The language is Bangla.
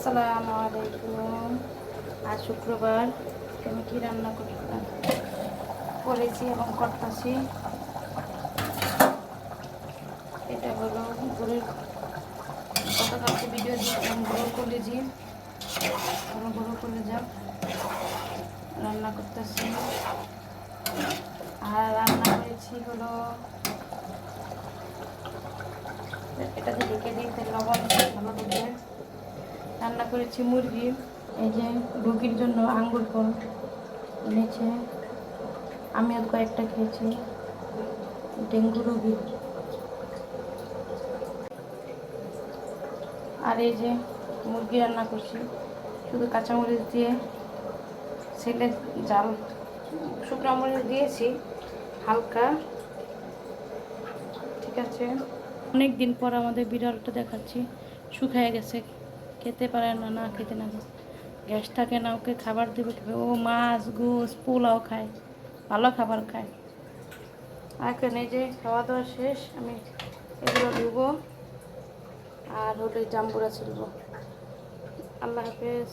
আসসালামু আলাইকুম। আজ শুক্রবার। আমি কি রান্না করেছি এবং করতেছি, এটা হলো গরুর, গতকালকে ভিডিও দিয়েছিলাম গরুর কলেজি, গরুর কলেজা রান্না করতেছি। আর রান্না করেছি হলো, এটাতে ঢেকে দিয়ে লবণ ভালো করে রান্না করেছি মুরগি। এই যে রুগীর জন্য আঙ্গুর ফল এনেছে, আমিও কয়েকটা খেয়েছি, ডেঙ্গু রুগী। আর এই যে মুরগি রান্না করছি শুধু কাঁচামরিচ দিয়ে, ছেলে জাল শুকনো মরিচ দিয়েছি হালকা। ঠিক আছে, অনেক দিন পর আমাদের বিড়ালটা দেখাচ্ছি, শুকিয়ে গেছে, খেতে পারে না, না খেতে না গ্যাস থাকে না, ওকে খাবার দেবে ও মাছ গোস পোলাও খায়, ভালো খাবার খায়। এখন এই যে খাওয়া দাওয়া শেষ, আমি এগুলো ধুবো আর হলে জাম্বুরা ছিলবো। আল্লাহ হাফেজ।